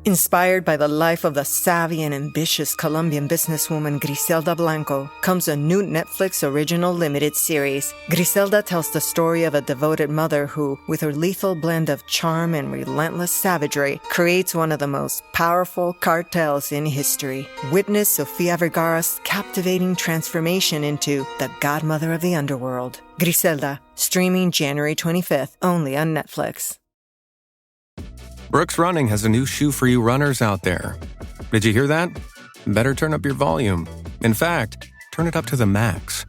Inspired by the life of the savvy and ambitious Colombian businesswoman Griselda Blanco comes a new Netflix original limited series. Griselda tells the story of a devoted mother who, with her lethal blend of charm and relentless savagery, creates one of the most powerful cartels in history. Witness Sofia Vergara's captivating transformation into the godmother of the underworld. Griselda, streaming January 25th, only on Netflix. Brooks Running has a new shoe for you runners out there. Did you hear that? Better turn up your volume. In fact, turn it up to the max.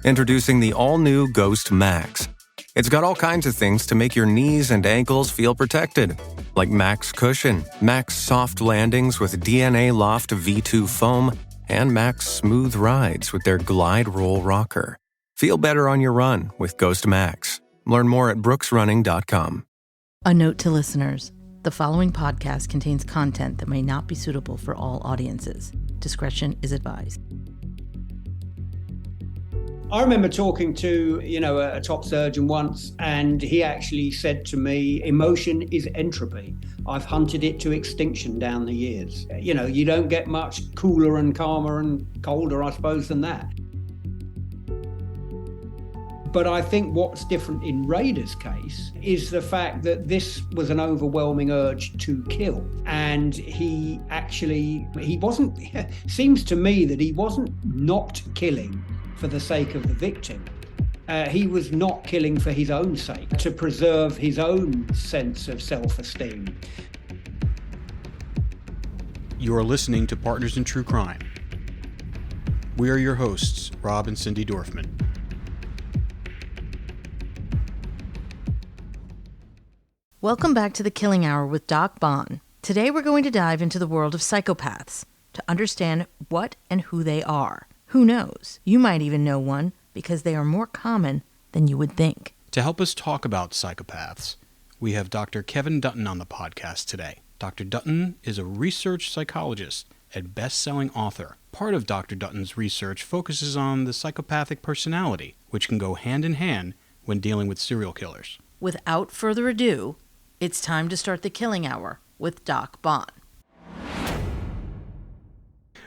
Introducing the all-new Ghost Max. It's got all kinds of things to make your knees and ankles feel protected, like Max Cushion, Max Soft Landings with DNA Loft V2 foam, and Max Smooth Rides with their Glide Roll Rocker. Feel better on your run with Ghost Max. Learn more at brooksrunning.com. A note to listeners. The following podcast contains content that may not be suitable for all audiences. Discretion is advised. I remember talking to, a top surgeon once, and he actually said to me, emotion is entropy. I've hunted it to extinction down the years. You don't get much cooler and calmer and colder, I suppose, than that. But I think what's different in Rader's case is the fact that this was an overwhelming urge to kill. And he wasn't, seems to me that he wasn't not killing for the sake of the victim. He was not killing for his own sake, to preserve his own sense of self-esteem. You are listening to Partners in True Crime. We are your hosts, Rob and Cindy Dorfman. Welcome back to The Killing Hour with Doc Bonn. Today we're going to dive into the world of psychopaths to understand what and who they are. Who knows? You might even know one because they are more common than you would think. To help us talk about psychopaths, we have Dr. Kevin Dutton on the podcast today. Dr. Dutton is a research psychologist and best-selling author. Part of Dr. Dutton's research focuses on the psychopathic personality, which can go hand in hand when dealing with serial killers. Without further ado, it's time to start The Killing Hour with Doc Bonn.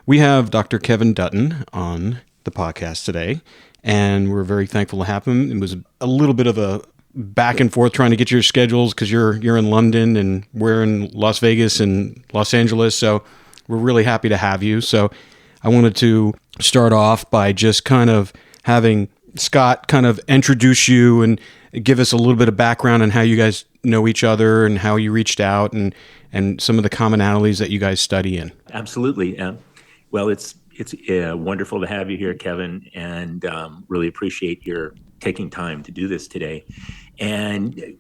We have Dr. Kevin Dutton on the podcast today, and we're very thankful to have him. It was a little bit of a back and forth trying to get your schedules because you're in London and we're in Las Vegas and Los Angeles, so we're really happy to have you. So I wanted to start off by just kind of having Scott kind of introduce you and give us a little bit of background on how you guys know each other and how you reached out and some of the commonalities that you guys study in. Absolutely. Well, it's wonderful to have you here, Kevin, and really appreciate your taking time to do this today. And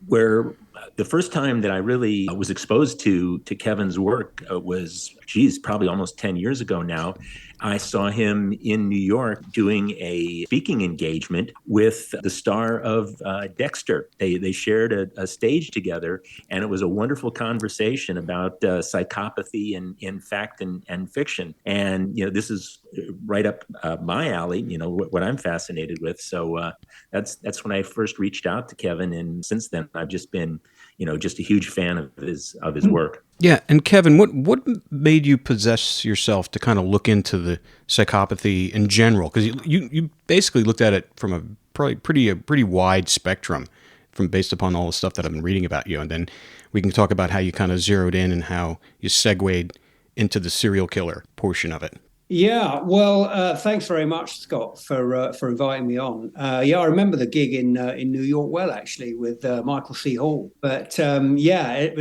the first time that I really was exposed to Kevin's work was, probably almost 10 years ago now. I saw him in New York doing a speaking engagement with the star of Dexter. They shared a stage together, and it was a wonderful conversation about psychopathy in fact and fiction. And, this is right up my alley, what I'm fascinated with. So that's when I first reached out to Kevin. And since then, I've just been, just a huge fan of his work. Yeah, and Kevin, what made you possess yourself to kind of look into the psychopathy in general? Because you basically looked at it from a probably pretty wide spectrum, based upon all the stuff that I've been reading about you, and then we can talk about how you kind of zeroed in and how you segued into the serial killer portion of it. Yeah, well, thanks very much, Scott, for inviting me on. I remember the gig in New York well, actually, with Michael C. Hall. But it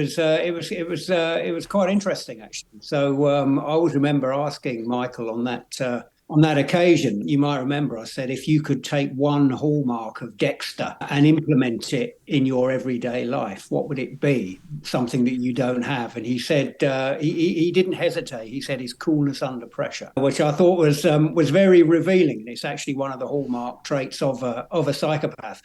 was quite interesting, actually. So I always remember asking Michael on that occasion. You might remember I said, if you could take one hallmark of Dexter and implement it in your everyday life, what would it be? Something that you don't have. And he said, he didn't hesitate. He said his coolness under pressure, which I thought was very revealing. And it's actually one of the hallmark traits of a psychopath.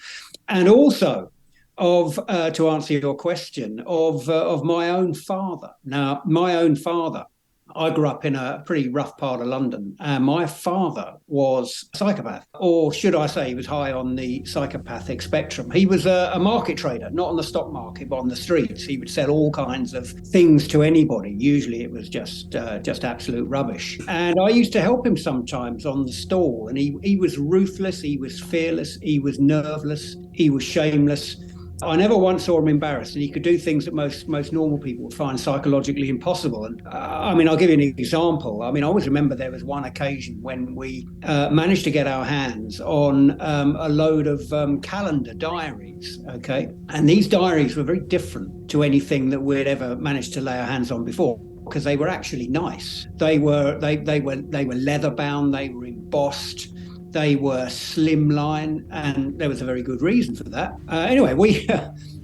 And also to answer your question, of my own father. Now, my own father I grew up in a pretty rough part of London, and my father was a psychopath, or should I say, he was high on the psychopathic spectrum. He was a market trader, not on the stock market, but on the streets. He would sell all kinds of things to anybody. Usually, it was just absolute rubbish. And I used to help him sometimes on the stall, and he was ruthless, he was fearless, he was nerveless, he was shameless. I never once saw him embarrassed, and he could do things that most normal people would find psychologically impossible. And I'll give you an example. I always remember there was one occasion when we managed to get our hands on a load of calendar diaries. Okay, and these diaries were very different to anything that we'd ever managed to lay our hands on before, because they were actually nice. They were leather bound. They were embossed. They were slimline, and there was a very good reason for that. Anyway,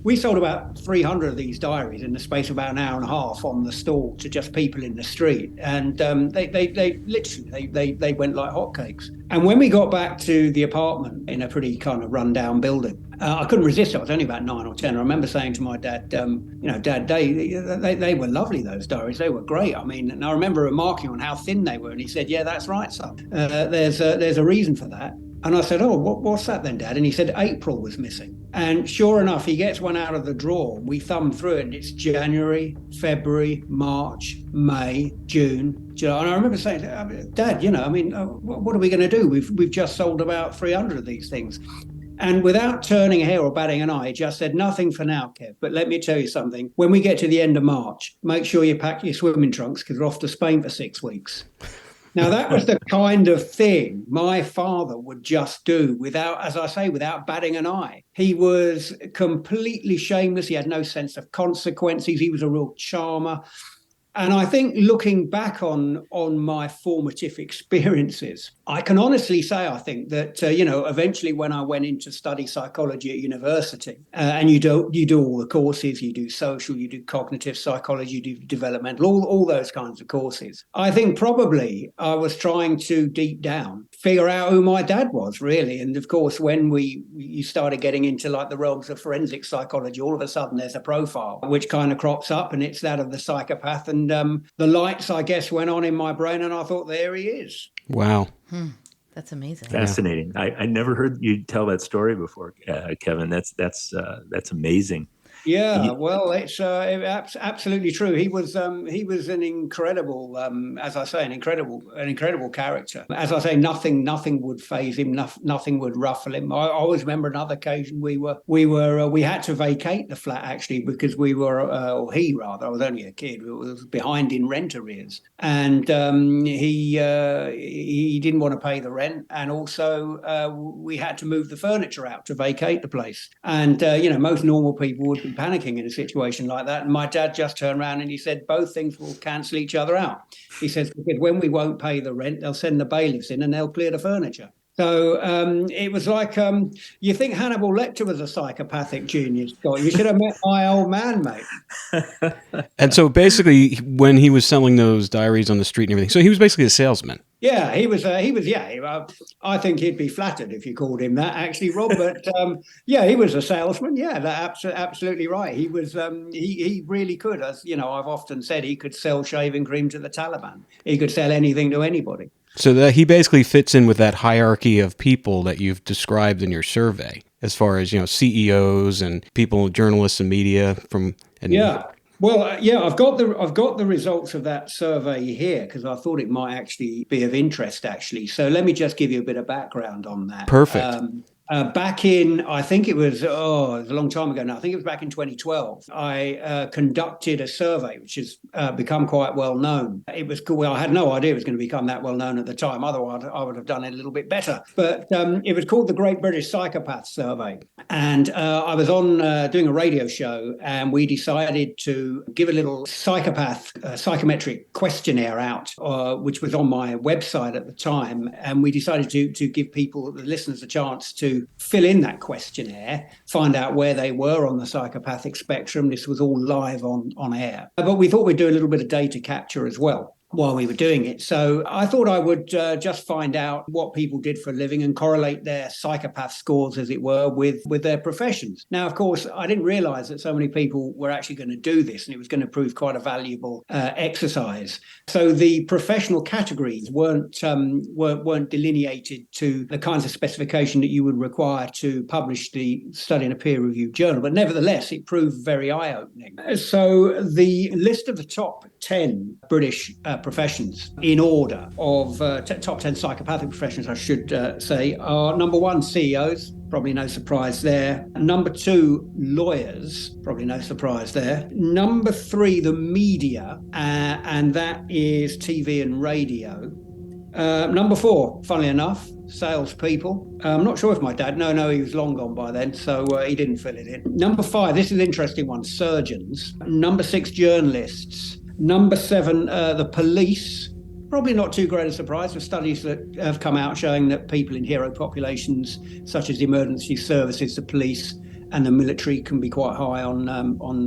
we sold about 300 of these diaries in the space of about an hour and a half on the stall to just people in the street, and they literally went like hotcakes. And when we got back to the apartment in a pretty kind of rundown building, I couldn't resist it. I was only about 9 or 10. I remember saying to my dad, Dad, they were lovely, those diaries. They were great. And I remember remarking on how thin they were. And he said, yeah, that's right, son. There's a reason for that. And I said, oh, what's that then, Dad? And he said, April was missing. And sure enough, he gets one out of the drawer. We thumb through it, and it's January, February, March, May, June, July. And I remember saying, Dad, what are we going to do? We've just sold about 300 of these things. And without turning a hair or batting an eye, he just said, nothing for now, Kev. But let me tell you something. When we get to the end of March, make sure you pack your swimming trunks, because we're off to Spain for 6 weeks. Now, that was the kind of thing my father would just do without batting an eye. He was completely shameless. He had no sense of consequences. He was a real charmer. And I think looking back on my formative experiences, I can honestly say, I think that, eventually when I went in to study psychology at university, and you do all the courses, you do social, you do cognitive psychology, you do developmental, all those kinds of courses. I think probably I was trying to deep down figure out who my dad was, really. And of course, when you started getting into like the realms of forensic psychology, all of a sudden there's a profile which kind of crops up, and it's that of the psychopath. And the lights, I guess, went on in my brain, and I thought, there he is. Wow. That's amazing. Fascinating. Yeah. I never heard you tell that story before, Kevin. That's amazing. Yeah, well, it's absolutely true. He was an incredible, as I say, an incredible character. As I say, nothing would faze him, nothing would ruffle him. I always remember another occasion we had to vacate the flat, actually, because we were, or he rather, I was only a kid, was behind in rent arrears, and he didn't want to pay the rent, and also we had to move the furniture out to vacate the place, and most normal people would be panicking in a situation like that. And my dad just turned around and he said, both things will cancel each other out. He says, because when we won't pay the rent, they'll send the bailiffs in and they'll clear the furniture. So it was like, you think Hannibal Lecter was a psychopathic genius, Scott. You should have met my old man, mate. And so basically, when he was selling those diaries on the street and everything, so he was basically a salesman. Yeah, he was. I think he'd be flattered if you called him that, actually, Rob. But he was a salesman. Yeah, that's absolutely right. He was. He really could. As I've often said, he could sell shaving cream to the Taliban. He could sell anything to anybody. So that he basically fits in with that hierarchy of people that you've described in your survey, as far as CEOs and people, journalists and media Yeah. Well, I've got the results of that survey here, because I thought it might actually be of interest, actually. So let me just give you a bit of background on that. Perfect. Back in, I think it was a long time ago now. I think it was back in 2012. I conducted a survey, which has become quite well known. It was cool. Well, I had no idea it was going to become that well known at the time. Otherwise, I would have done it a little bit better. But it was called the Great British Psychopaths Survey. And I was on doing a radio show, and we decided to give a little psychometric questionnaire out, which was on my website at the time. And we decided to give people, the listeners, a chance to fill in that questionnaire, find out where they were on the psychopathic spectrum. This was all live on air. But we thought we'd do a little bit of data capture as well. while we were doing it. So I thought I would just find out what people did for a living and correlate their psychopath scores, as it were, with their professions. Now, of course, I didn't realize that so many people were actually going to do this, and it was going to prove quite a valuable exercise. So the professional categories weren't delineated to the kinds of specification that you would require to publish the study in a peer-reviewed journal, but nevertheless, it proved very eye-opening. So the list of the top 10 British professions in order of top 10 psychopathic professions, I should say, are number 1, CEOs. Probably no surprise there. Number 2, lawyers. Probably no surprise there. Number 3, the media, and that is TV and radio. Number 4, funnily enough, salespeople. I'm not sure if my dad, no, he was long gone by then, so he didn't fill it in. Number 5, this is an interesting one, surgeons. Number 6, journalists. Number 7, the police. Probably not too great a surprise, with studies that have come out showing that people in hero populations, such as the emergency services, the police, and the military, can be quite high on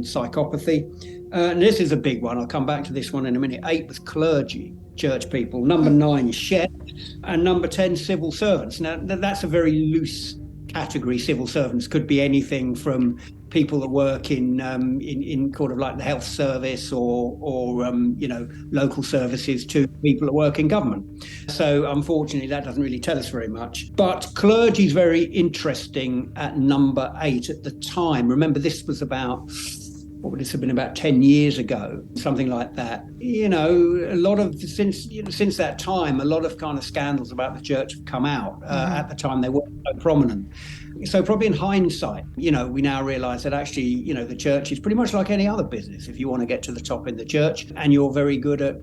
psychopathy. And this is a big one. I'll come back to this one in a minute. 8 was clergy, church people. Number 9, chefs. And number 10, civil servants. Now, that's a very loose category. Civil servants could be anything from people that work in kind of like the health service or local services to people that work in government. So unfortunately, that doesn't really tell us very much. But clergy is very interesting at number 8 at the time. Remember, this was about, what would this have been, about 10 years ago, something like that. A lot of, since that time, a lot of kind of scandals about the church have come out. At the time, they weren't so prominent. So probably in hindsight, we now realize that actually, the church is pretty much like any other business. If you want to get to the top in the church and you're very good at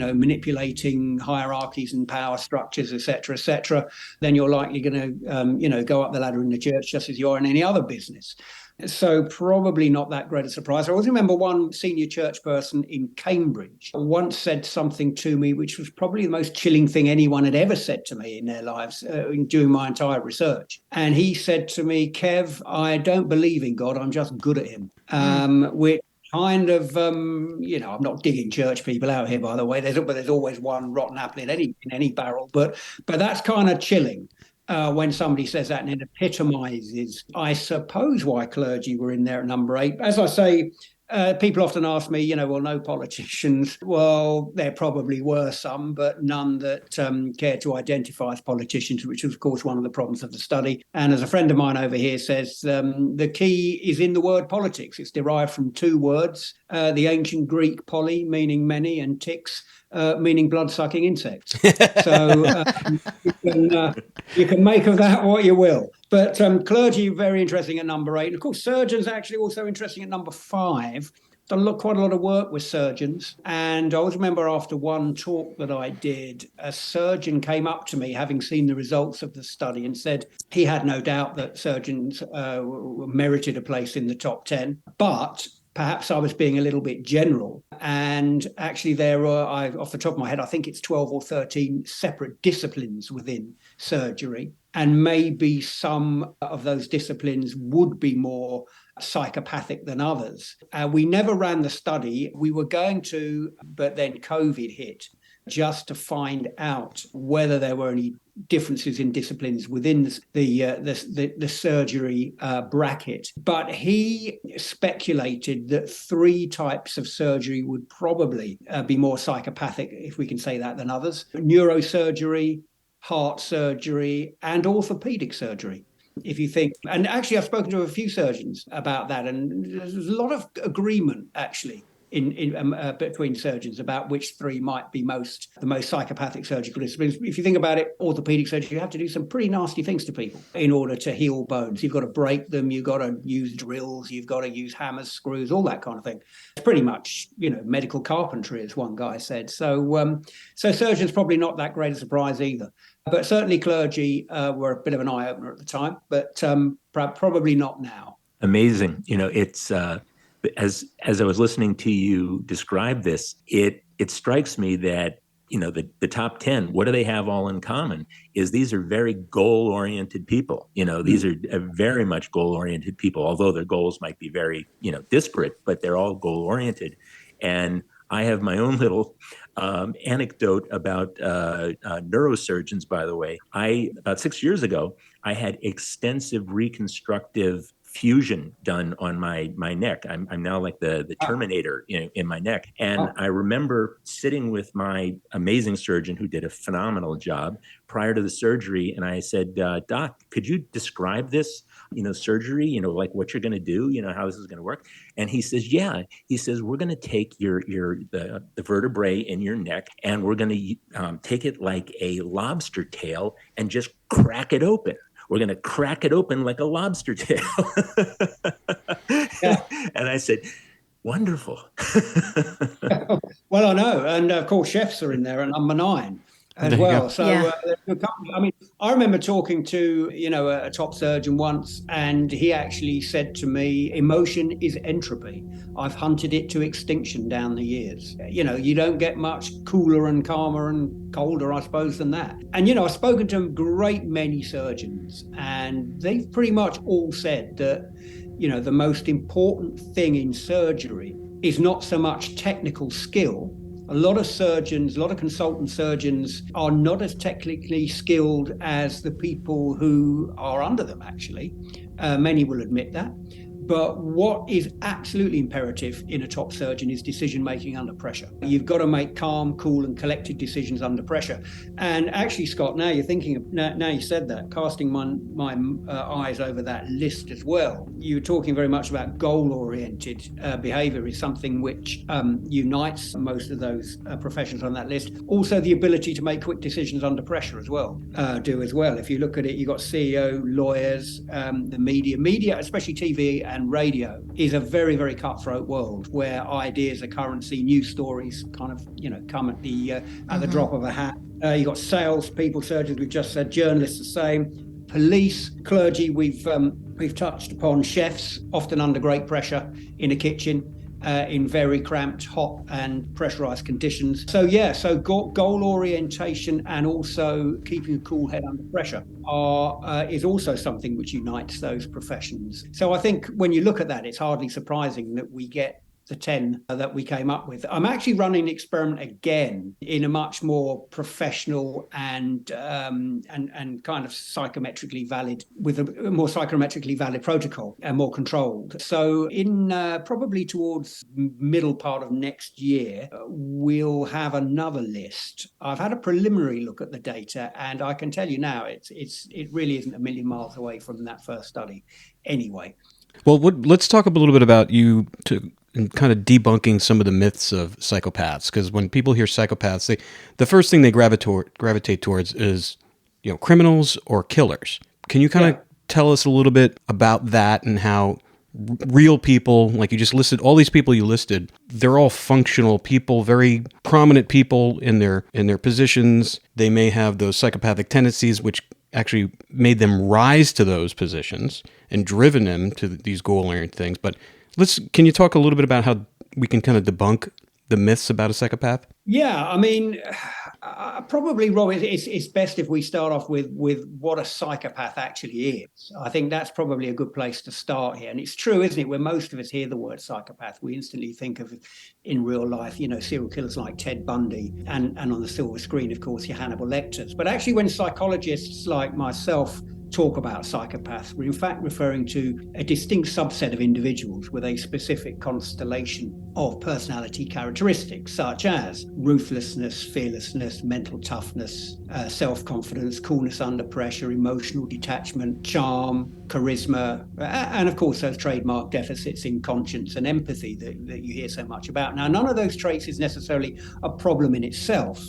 manipulating hierarchies and power structures, et cetera, then you're likely going to, go up the ladder in the church just as you are in any other business. So probably not that great a surprise. I always remember one senior church person in Cambridge once said something to me, which was probably the most chilling thing anyone had ever said to me in their lives during my entire research. And he said to me, "Kev, I don't believe in God. I'm just good at him." Which kind of, I'm not digging church people out here, by the way. There's always one rotten apple in any barrel. But that's kind of chilling. When somebody says that, and it epitomizes, I suppose, why clergy were in there at number 8. As I say, people often ask me, no politicians. Well, there probably were some, but none that cared to identify as politicians, which was, of course, one of the problems of the study. And as a friend of mine over here says, the key is in the word politics. It's derived from 2 words, the ancient Greek poly, meaning many, and ticks, meaning blood-sucking insects. So you can make of that what you will. But clergy, very interesting at number 8. And of course, surgeons actually also interesting at number 5. Done quite a lot of work with surgeons. And I always remember after one talk that I did, a surgeon came up to me, having seen the results of the study, and said he had no doubt that surgeons merited a place in the top 10. But perhaps I was being a little bit general. And actually there were, off the top of my head, I think it's 12 or 13 separate disciplines within surgery. And maybe some of those disciplines would be more psychopathic than others. We never ran the study. We were going to, but then COVID hit, just to find out whether there were any differences in disciplines within the surgery bracket. But he speculated that 3 types of surgery would probably be more psychopathic, if we can say that, than others: neurosurgery, heart surgery, and orthopedic surgery. If you think, and actually I've spoken to a few surgeons about that, and there's a lot of agreement actually in between surgeons about which 3 might be the most psychopathic surgical disciplines. If you think about it, orthopedic surgery, you have to do some pretty nasty things to people in order to heal bones. You've got to break them, you've got to use drills, you've got to use hammers, screws, all that kind of thing. It's pretty much, medical carpentry, as one guy said. So surgeons probably not that great a surprise either. But certainly clergy were a bit of an eye-opener at the time, but probably not now. Amazing. It's as I was listening to you describe this, it strikes me that, the top 10, what do they have all in common is these are very goal-oriented people. These are very much goal-oriented people, although their goals might be very, disparate, but they're all goal-oriented. And I have my own little anecdote about neurosurgeons, by the way. About 6 years ago, I had extensive reconstructive fusion done on my neck. I'm now like the Terminator in my neck. And I remember sitting with my amazing surgeon who did a phenomenal job prior to the surgery. And I said, Doc, could you describe this, surgery, like what you're going to do, how this is going to work? And he says, yeah. He says, we're going to take the vertebrae in your neck, and we're going to take it like a lobster tail and just crack it open. We're going to crack it open like a lobster tail. Yeah. And I said, wonderful. Well, I know. And of course, chefs are in there, and number 9 as well. So I mean, I remember talking to, a top surgeon once, and he actually said to me, emotion is entropy. I've hunted it to extinction down the years. You don't get much cooler and calmer and colder, I suppose, than that. And, I've spoken to a great many surgeons, and they've pretty much all said that, the most important thing in surgery is not so much technical skill. A lot of surgeons, a lot of consultant surgeons are not as technically skilled as the people who are under them, actually. Many will admit that. But what is absolutely imperative in a top surgeon is decision-making under pressure. You've got to make calm, cool, and collected decisions under pressure. And actually, Scott, now you're thinking of, now you said that, casting my eyes over that list as well. You were talking very much about goal-oriented behavior is something which unites most of those professions on that list. Also, the ability to make quick decisions under pressure as well, do as well. If you look at it, you've got CEO, lawyers, the media, especially TV and radio, is a very, very cutthroat world where ideas are currency, news stories kind of, come at the drop of a hat. You've got sales people, surgeons, we've just said, journalists the same, police, clergy, we've touched upon, chefs, often under great pressure in a kitchen, in very cramped, hot and pressurized conditions. So goal orientation and also keeping a cool head under pressure is also something which unites those professions. So I think when you look at that, it's hardly surprising that we get the 10 that we came up with. I'm actually running an experiment again in a much more professional and kind of psychometrically valid, with a more psychometrically valid protocol and more controlled. So in probably towards middle part of next year, we'll have another list. I've had a preliminary look at the data, and I can tell you now, it really isn't a million miles away from that first study anyway. Well, let's talk a little bit about you and kind of debunking some of the myths of psychopaths, because when people hear psychopaths, the first thing they gravitate towards is, criminals or killers. Can you kind of tell us a little bit about that and how real people, like you just listed, all these people you listed, they're all functional people, very prominent people in their positions. They may have those psychopathic tendencies, which actually made them rise to those positions and driven them to these goal-oriented things. But can you talk a little bit about how we can kind of debunk the myths about a psychopath? Yeah, I mean, probably, Rob, it's best if we start off with what a psychopath actually is. I think that's probably a good place to start here. And it's true, isn't it? When most of us hear the word psychopath, we instantly think of, in real life, serial killers like Ted Bundy, and on the silver screen, of course, your Hannibal Lecters. But actually, when psychologists like myself talk about psychopaths, we're in fact referring to a distinct subset of individuals with a specific constellation of personality characteristics, such as ruthlessness, fearlessness, mental toughness, self-confidence, coolness under pressure, emotional detachment, charm, charisma, and of course those trademark deficits in conscience and empathy that you hear so much about. Now, none of those traits is necessarily a problem in itself.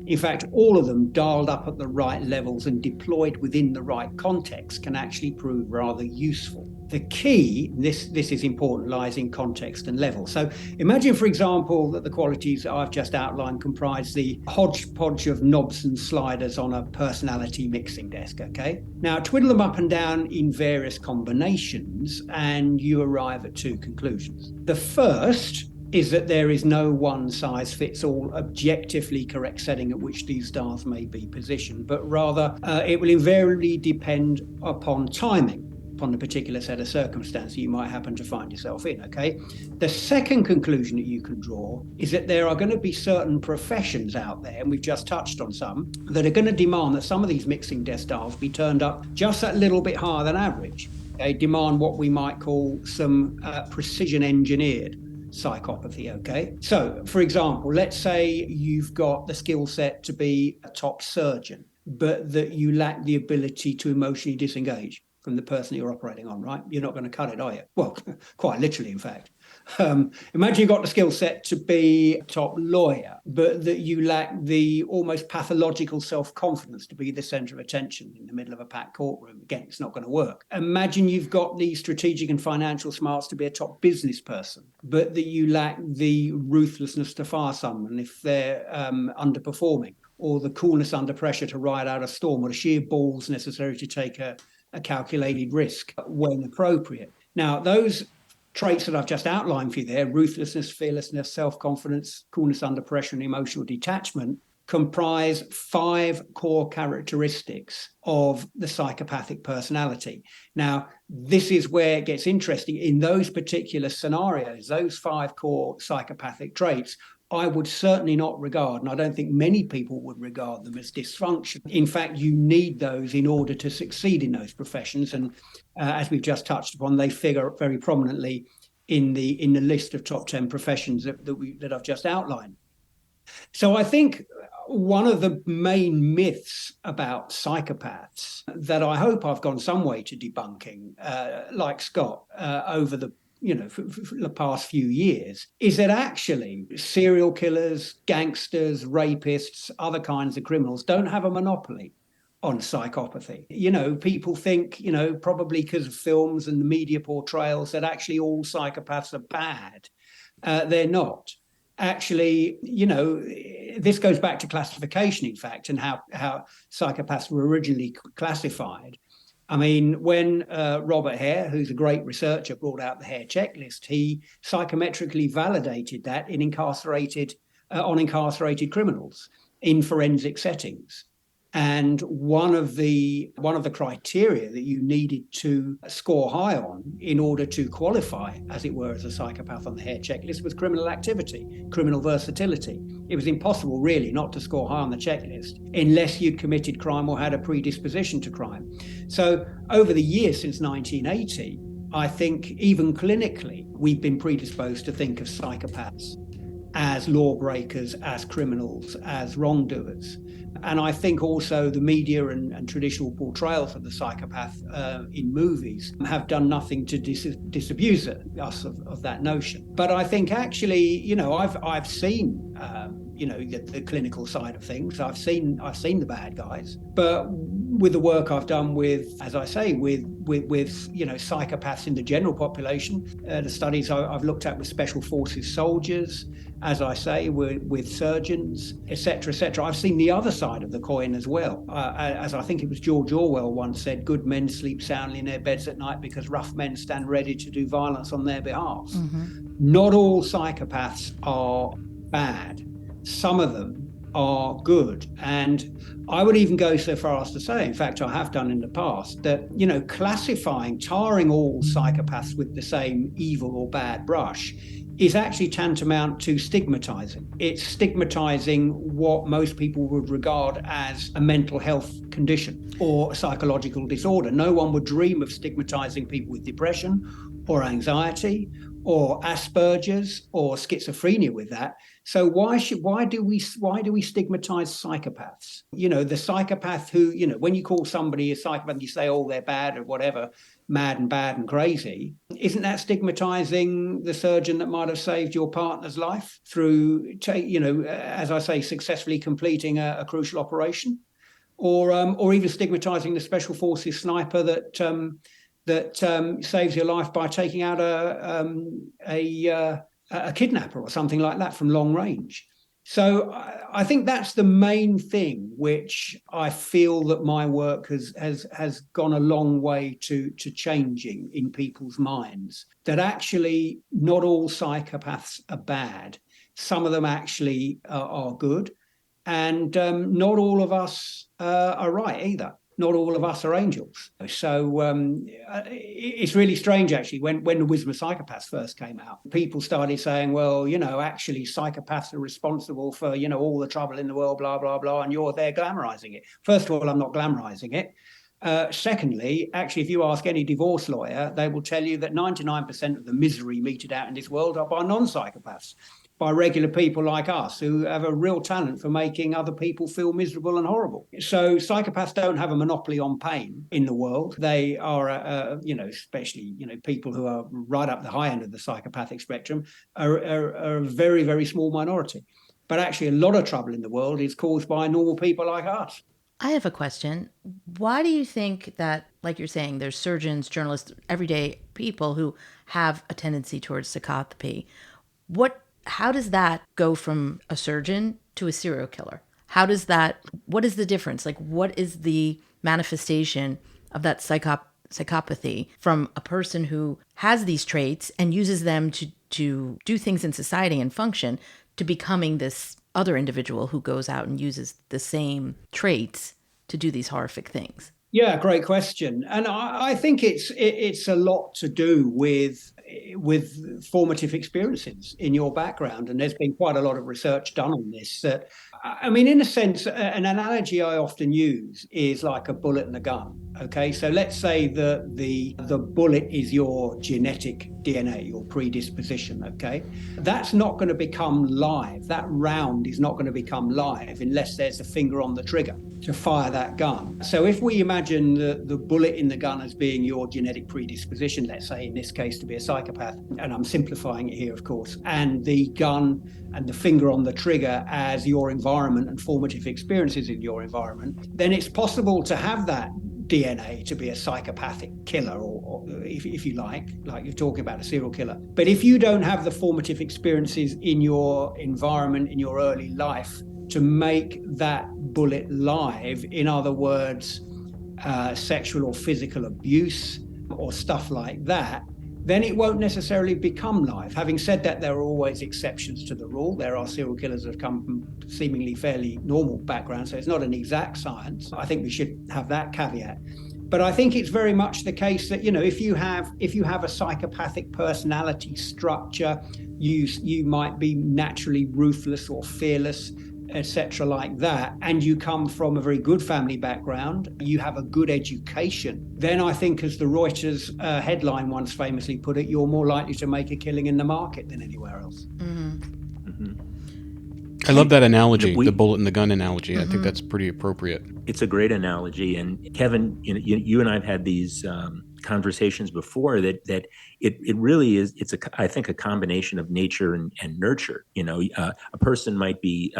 In fact, all of them dialed up at the right levels and deployed within the right context can actually prove rather useful. The key, this is important, lies in context and level. So imagine, for example, that the qualities I've just outlined comprise the hodgepodge of knobs and sliders on a personality mixing desk, okay? Now, twiddle them up and down in various combinations and you arrive at two conclusions. The first is that there is no one-size-fits-all objectively correct setting at which these stars may be positioned, but rather it will invariably depend upon timing, upon the particular set of circumstances you might happen to find yourself in, okay? The second conclusion that you can draw is that there are going to be certain professions out there, and we've just touched on some, that are going to demand that some of these mixing deciles be turned up just that little bit higher than average. They demand what we might call some precision engineered psychopathy, okay? So, for example, let's say you've got the skill set to be a top surgeon, but that you lack the ability to emotionally disengage from the person you're operating on, right? You're not going to cut it, are you? Well, quite literally, in fact. Imagine you've got the skill set to be a top lawyer, but that you lack the almost pathological self-confidence to be the center of attention in the middle of a packed courtroom. Again, it's not going to work. Imagine you've got the strategic and financial smarts to be a top business person, but that you lack the ruthlessness to fire someone if they're underperforming, or the coolness under pressure to ride out a storm, or the sheer balls necessary to take a calculated risk when appropriate. Now, those traits that I've just outlined for you there, ruthlessness, fearlessness, self-confidence, coolness under pressure, and emotional detachment, comprise 5 core characteristics of the psychopathic personality. Now, this is where it gets interesting. In those particular scenarios, those 5 core psychopathic traits, I would certainly not regard, and I don't think many people would regard them as dysfunction. In fact, you need those in order to succeed in those professions. And as we've just touched upon, they figure very prominently in the list of top 10 professions that I've just outlined. So I think one of the main myths about psychopaths that I hope I've gone some way to debunking, like Scott, over the for the past few years, is that actually serial killers, gangsters, rapists, other kinds of criminals don't have a monopoly on psychopathy. People think, probably because of films and the media portrayals, that actually all psychopaths are bad. They're not. Actually, this goes back to classification, in fact, and how psychopaths were originally classified. I mean, when Robert Hare, who's a great researcher, brought out the Hare checklist, he psychometrically validated that on incarcerated criminals in forensic settings. And one of the criteria that you needed to score high on in order to qualify, as it were, as a psychopath on the Hare checklist was criminal activity, criminal versatility. It was impossible, really, not to score high on the checklist unless you'd committed crime or had a predisposition to crime. So over the years since 1980, I think even clinically, we've been predisposed to think of psychopaths as lawbreakers, as criminals, as wrongdoers. And I think also the media and traditional portrayals of the psychopath in movies have done nothing to disabuse us of that notion. But I think actually, I've seen the clinical side of things. I've seen the bad guys, but with the work I've done with, as I say, with psychopaths in the general population, the studies I've looked at with special forces soldiers, as I say, with surgeons, etc., I've seen the other side of the coin as well. As I think it was George Orwell once said, good men sleep soundly in their beds at night because rough men stand ready to do violence on their behalf. Mm-hmm. Not all psychopaths are bad. Some of them are good. And I would even go so far as to say, in fact, I have done in the past, that, tarring all psychopaths with the same evil or bad brush is actually tantamount to stigmatizing. It's stigmatizing what most people would regard as a mental health condition or a psychological disorder. No one would dream of stigmatizing people with depression or anxiety or Asperger's or schizophrenia with that. So why do we stigmatize psychopaths? The psychopath who, when you call somebody a psychopath, you say, oh, they're bad or whatever, mad and crazy. Isn't that stigmatizing the surgeon that might have saved your partner's life through, as I say, successfully completing a crucial operation? Or even stigmatizing the special forces sniper that saves your life by taking out a kidnapper or something like that from long range. So I think that's the main thing which I feel that my work has gone a long way to changing in people's minds, that actually not all psychopaths are bad. Some of them actually are good. And not all of us are right either. not all of us are angels. So it's really strange, actually, when the Wisdom of Psychopaths first came out, people started saying, well, actually psychopaths are responsible for, all the trouble in the world, blah, blah, blah, and you're there glamorizing it. First of all, I'm not glamorizing it. Secondly, actually, if you ask any divorce lawyer, they will tell you that 99% of the misery meted out in this world are by non-psychopaths, by regular people like us who have a real talent for making other people feel miserable and horrible. So psychopaths don't have a monopoly on pain in the world. They are, especially, people who are right up the high end of the psychopathic spectrum are a very, very small minority. But actually, a lot of trouble in the world is caused by normal people like us. I have a question. Why do you think that, like you're saying, there's surgeons, journalists, everyday people who have a tendency towards psychopathy? How does that go from a surgeon to a serial killer? What is the difference? Like, what is the manifestation of that psychopathy from a person who has these traits and uses them to do things in society and function to becoming this other individual who goes out and uses the same traits to do these horrific things? Yeah, great question. And I think it's a lot to do with formative experiences in your background. And there's been quite a lot of research done on this. In a sense, an analogy I often use is like a bullet and a gun. Okay, so let's say that the bullet is your genetic DNA, your predisposition. Okay, that's not going to become live. That round is not going to become live unless there's a finger on the trigger to fire that gun. So if we imagine the bullet in the gun as being your genetic predisposition, let's say in this case to be a psychopath, and I'm simplifying it here, of course, and the gun and the finger on the trigger as your environment and formative experiences in your environment, then it's possible to have that DNA to be a psychopathic killer, or if you like you're talking about a serial killer. But if you don't have the formative experiences in your environment, in your early life, to make that bullet live, in other words, sexual or physical abuse or stuff like that, then it won't necessarily become live. Having said that, there are always exceptions to the rule. There are serial killers that have come from seemingly fairly normal backgrounds, so it's not an exact science. I think we should have that caveat. But I think it's very much the case that, if you have a psychopathic personality structure, you might be naturally ruthless or fearless, etc., like that, and you come from a very good family background, you have a good education, then I think, as the Reuters headline once famously put it, you're more likely to make a killing in the market than anywhere else. Mm-hmm. Mm-hmm. I love that analogy, the bullet and the gun analogy. Mm-hmm. I think that's pretty appropriate. It's a great analogy. And Kevin, you and I have had these conversations before that it really is. It's I think a combination of nature and nurture. A person might be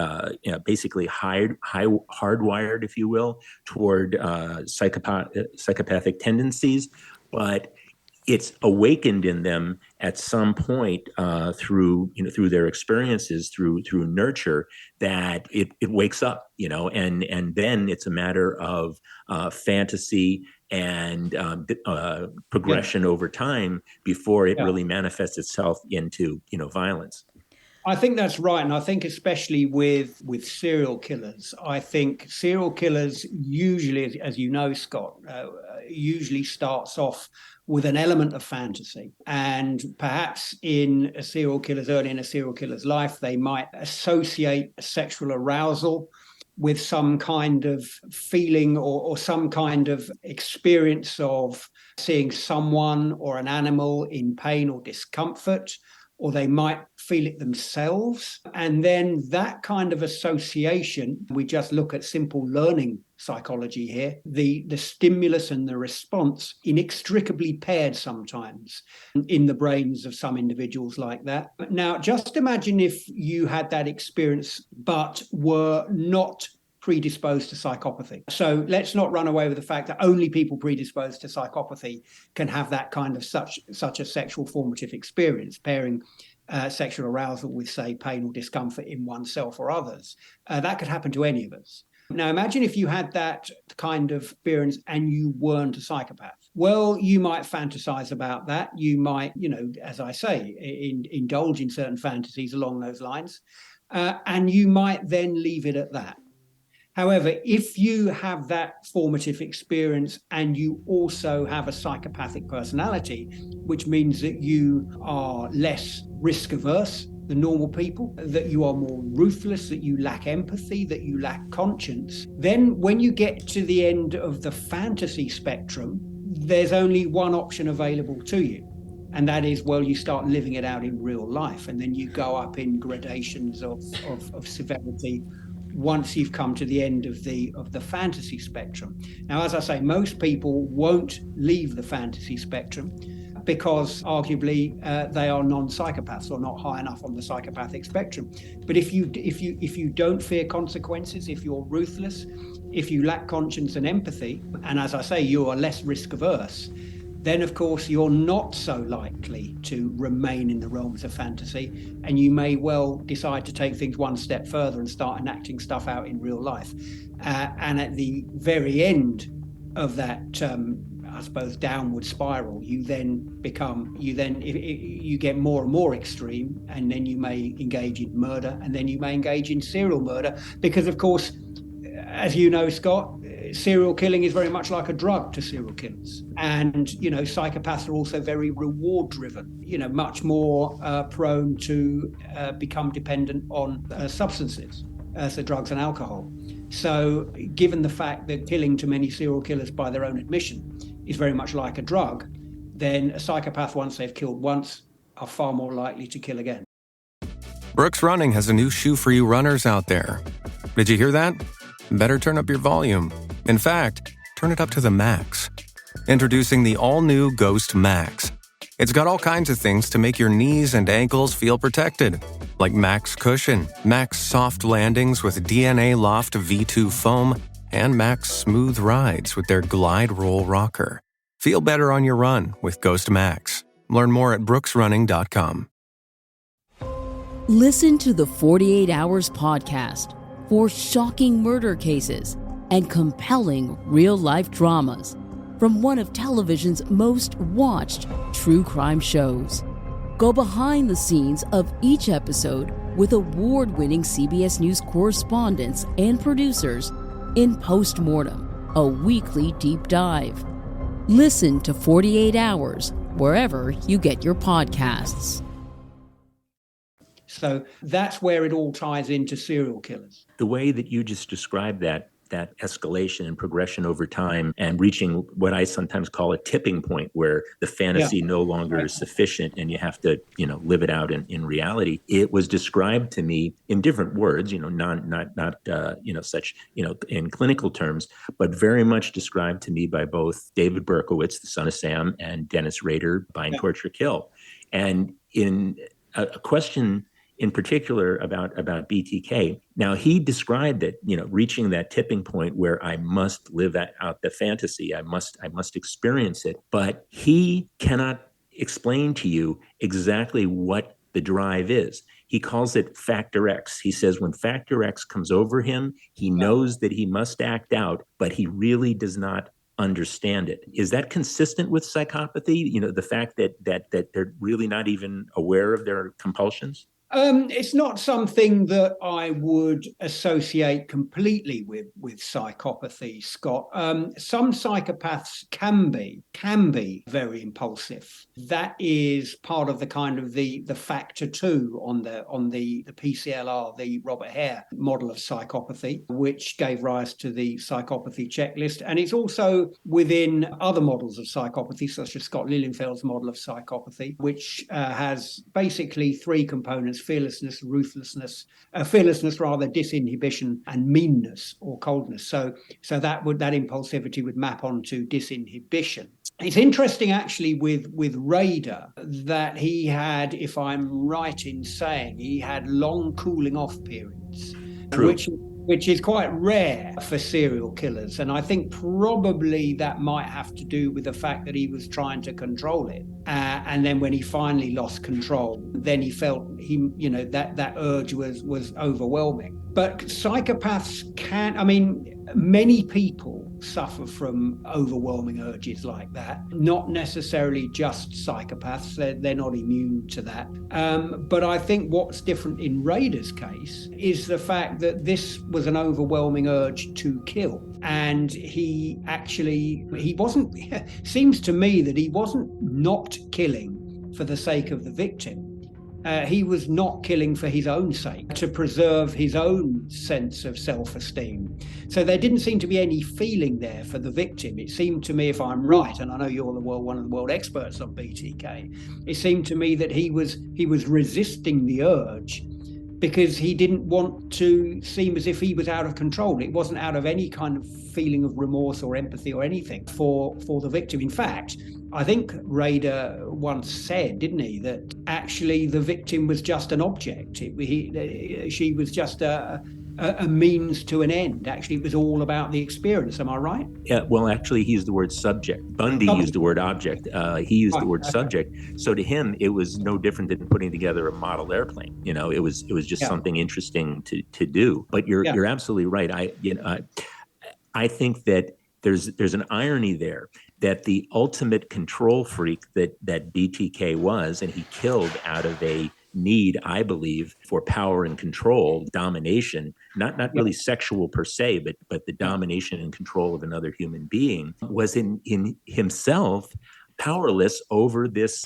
basically hardwired, if you will, toward psychopathic tendencies, but it's awakened in them at some point through their experiences, through nurture, that it wakes up, and then it's a matter of fantasy and progression over time before it really manifests itself into violence. I think that's right. And I think especially with serial killers, I think serial killers usually, as you know, Scott, usually starts off with an element of fantasy. And perhaps early in a serial killer's life, they might associate sexual arousal with some kind of feeling or some kind of experience of seeing someone or an animal in pain or discomfort, or they might feel it themselves. And then that kind of association, we just look at simple learning psychology here, the stimulus and the response inextricably paired sometimes in the brains of some individuals like that. Now, just imagine if you had that experience but were not predisposed to psychopathy. So let's not run away with the fact that only people predisposed to psychopathy can have that kind of such a sexual formative experience, pairing sexual arousal with, say, pain or discomfort in oneself or others. That could happen to any of us. Now, imagine if you had that kind of experience and you weren't a psychopath. Well, you might fantasize about that. You might, as I say, indulge in certain fantasies along those lines. And you might then leave it at that. However, if you have that formative experience and you also have a psychopathic personality, which means that you are less risk averse than normal people, that you are more ruthless, that you lack empathy, that you lack conscience, then when you get to the end of the fantasy spectrum, there's only one option available to you. And that is, well, you start living it out in real life. And then you go up in gradations of severity once you've come to the end of the fantasy spectrum. Now, as I say, most people won't leave the fantasy spectrum because arguably they are non-psychopaths or not high enough on the psychopathic spectrum. But if you don't fear consequences, if you're ruthless, if you lack conscience and empathy, and as I say, you are less risk averse, then of course you're not so likely to remain in the realms of fantasy, and you may well decide to take things one step further and start enacting stuff out in real life. And at the very end of that, I suppose, downward spiral, you get more and more extreme, and then you may engage in murder, and then you may engage in serial murder, because of course, as you know, Scott, serial killing is very much like a drug to serial killers. And, psychopaths are also very reward driven, much more prone to become dependent on substances, so drugs and alcohol. So given the fact that killing to many serial killers by their own admission is very much like a drug, then a psychopath, once they've killed once, are far more likely to kill again. Brooks Running has a new shoe for you runners out there. Did you hear that? Better turn up your volume. In fact, turn it up to the max. Introducing the all-new Ghost Max. It's got all kinds of things to make your knees and ankles feel protected, like Max Cushion, Max Soft Landings with DNA Loft V2 foam, and Max Smooth Rides with their Glide Roll Rocker. Feel better on your run with Ghost Max. Learn more at brooksrunning.com. Listen to the 48 Hours podcast for shocking murder cases and compelling real-life dramas from one of television's most watched true crime shows. Go behind the scenes of each episode with award-winning CBS News correspondents and producers in Postmortem, a weekly deep dive. Listen to 48 Hours wherever you get your podcasts. So that's where it all ties into serial killers. The way that you just described that escalation and progression over time and reaching what I sometimes call a tipping point where the fantasy no longer is sufficient and you have to, live it out in reality. It was described to me in different words, not such, in clinical terms, but very much described to me by both David Berkowitz, the son of Sam, and Dennis Rader, Bind, Torture, Kill. And in a question in particular about BTK. Now, he described it, reaching that tipping point where I must live out the fantasy. I must experience it. But he cannot explain to you exactly what the drive is. He calls it Factor X. He says when Factor X comes over him, he knows that he must act out, but he really does not understand it. Is that consistent with psychopathy? The fact that they're really not even aware of their compulsions? It's not something that I would associate completely with psychopathy, Scott. Some psychopaths can be very impulsive. That is part of the kind of the factor 2 on the PCLR, the Robert Hare model of psychopathy, which gave rise to the psychopathy checklist. And it's also within other models of psychopathy, such as Scott Lilienfeld's model of psychopathy, which has basically 3 components: fearlessness, ruthlessness, disinhibition, and meanness or coldness. So that impulsivity would map onto disinhibition. It's interesting actually with Rader that he had, if I'm right in saying, he had long cooling off periods. True. Which is quite rare for serial killers. And I think probably that might have to do with the fact that he was trying to control it. And then when he finally lost control, then he felt that urge was overwhelming. But psychopaths many people suffer from overwhelming urges like that, not necessarily just psychopaths. They're not immune to that. But I think what's different in Rader's case is the fact that this was an overwhelming urge to kill. And he wasn't, seems to me that he wasn't not killing for the sake of the victim. He was not killing for his own sake, to preserve his own sense of self-esteem. So there didn't seem to be any feeling there for the victim. It seemed to me, if I'm right, and I know you're one of the world experts on BTK, it seemed to me that he was resisting the urge because he didn't want to seem as if he was out of control. It wasn't out of any kind of feeling of remorse or empathy or anything for the victim. In fact, I think Rader once said, didn't he, that actually the victim was just an object. She was just a means to an end. Actually, it was all about the experience. Am I right? Yeah, well, actually, he used the word subject. Bundy used the word object. He used the word subject. So to him, it was no different than putting together a model airplane. You know, it was just something interesting to do. But you're absolutely right. I think that there's an irony there, that the ultimate control freak that BTK was, and he killed out of a need, I believe, for power and control, domination, not really sexual per se, but the domination and control of another human being, was in himself powerless over this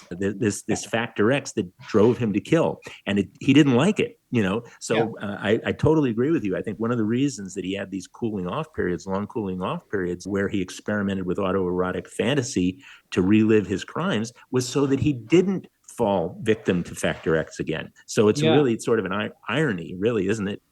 factor X that drove him to kill, and he didn't like it, you know. So I totally agree with you. I think one of the reasons that he had these long cooling off periods, where he experimented with autoerotic fantasy to relive his crimes, was so that he didn't fall victim to factor X again. So it's really sort of an irony, really, isn't it?